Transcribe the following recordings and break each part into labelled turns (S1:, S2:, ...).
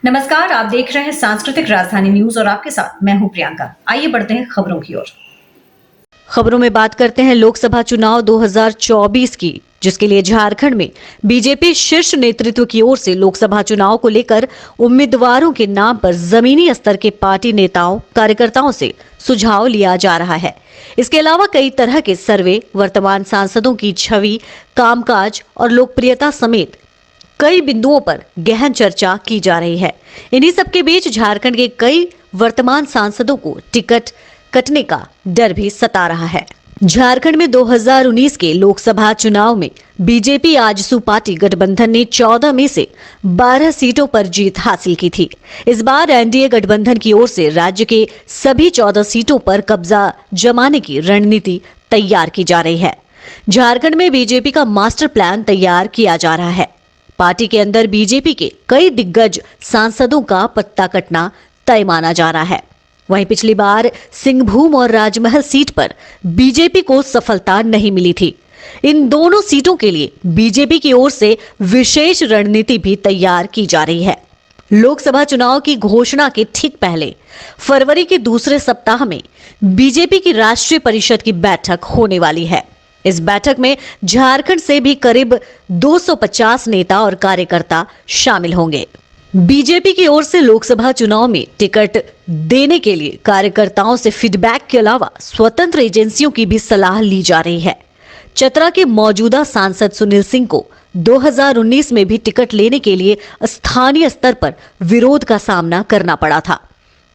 S1: नमस्कार, आप देख रहे हैं सांस्कृतिक राजधानी न्यूज और आपके साथ मैं हूं प्रियंका। आइए बढ़ते हैं खबरों की ओर।
S2: खबरों में बात करते हैं लोकसभा चुनाव 2024 की, जिसके लिए झारखंड में बीजेपी शीर्ष नेतृत्व की ओर से लोकसभा चुनाव को लेकर उम्मीदवारों के नाम पर जमीनी स्तर के पार्टी नेताओं कार्यकर्ताओं से सुझाव लिया जा रहा है। इसके अलावा कई तरह के सर्वे, वर्तमान सांसदों की छवि, कामकाज और लोकप्रियता समेत कई बिंदुओं पर गहन चर्चा की जा रही है। इन्हीं सबके बीच झारखंड के कई वर्तमान सांसदों को टिकट कटने का डर भी सता रहा है। झारखंड में 2019 के लोकसभा चुनाव में बीजेपी आजसू पार्टी गठबंधन ने 14 में से 12 सीटों पर जीत हासिल की थी। इस बार एनडीए गठबंधन की ओर से राज्य के सभी 14 सीटों पर कब्जा जमाने की रणनीति तैयार की जा रही है। झारखंड में बीजेपी का मास्टर प्लान तैयार किया जा रहा है। पार्टी के अंदर बीजेपी के कई दिग्गज सांसदों का पत्ता कटना तय माना जा रहा है। वहीं पिछली बार सिंहभूम और राजमहल सीट पर बीजेपी को सफलता नहीं मिली थी। इन दोनों सीटों के लिए बीजेपी की ओर से विशेष रणनीति भी तैयार की जा रही है। लोकसभा चुनाव की घोषणा के ठीक पहले फरवरी के दूसरे सप्ताह में बीजेपी की राष्ट्रीय परिषद की बैठक होने वाली है। इस बैठक में झारखंड से भी करीब 250 नेता और कार्यकर्ता शामिल होंगे। बीजेपी की ओर से लोकसभा चुनाव में टिकट देने के लिए कार्यकर्ताओं से फीडबैक के अलावा स्वतंत्र एजेंसियों की भी सलाह ली जा रही है। चतरा के मौजूदा सांसद सुनील सिंह को 2019 में भी टिकट लेने के लिए स्थानीय स्तर पर विरोध का सामना करना पड़ा था।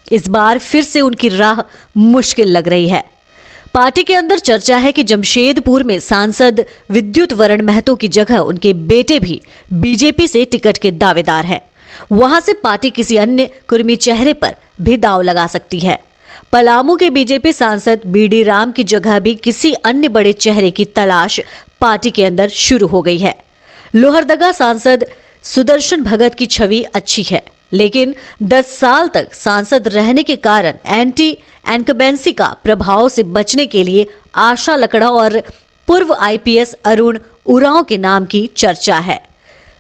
S2: इस बार फिर से उनकी राह मुश्किल लग रही है। पार्टी के अंदर चर्चा है कि जमशेदपुर में सांसद विद्युत वरण महतो की जगह उनके बेटे भी बीजेपी से टिकट के दावेदार हैं। वहां से पार्टी किसी अन्य कुर्मी चेहरे पर भी दांव लगा सकती है। पलामू के बीजेपी सांसद बीडी राम की जगह भी किसी अन्य बड़े चेहरे की तलाश पार्टी के अंदर शुरू हो गई है। लोहरदगा सांसद सुदर्शन भगत की छवि अच्छी है, लेकिन 10 साल तक सांसद रहने के कारण एंटी इनकम्बेंसी का प्रभाव से बचने के लिए आशा लकड़ा और पूर्व आईपीएस अरुण उरांव के नाम की चर्चा है।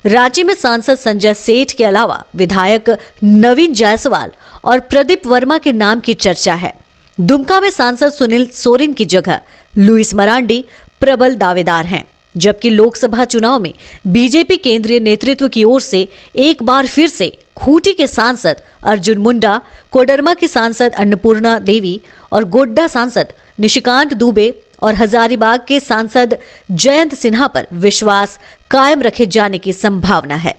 S2: रांची में सांसद संजय सेठ के अलावा विधायक नवीन जायसवाल और प्रदीप वर्मा के नाम की चर्चा है। दुमका में सांसद सुनील सोरेन की जगह लुइस मरांडी प्रबल दावेदार हैं, जबकि लोकसभा चुनाव में बीजेपी केंद्रीय नेतृत्व की ओर से एक बार फिर से खूंटी के सांसद अर्जुन मुंडा, कोडरमा की सांसद अन्नपूर्णा देवी और गोड्डा सांसद निशिकांत दुबे और हजारीबाग के सांसद जयंत सिन्हा पर विश्वास कायम रखे जाने की संभावना है।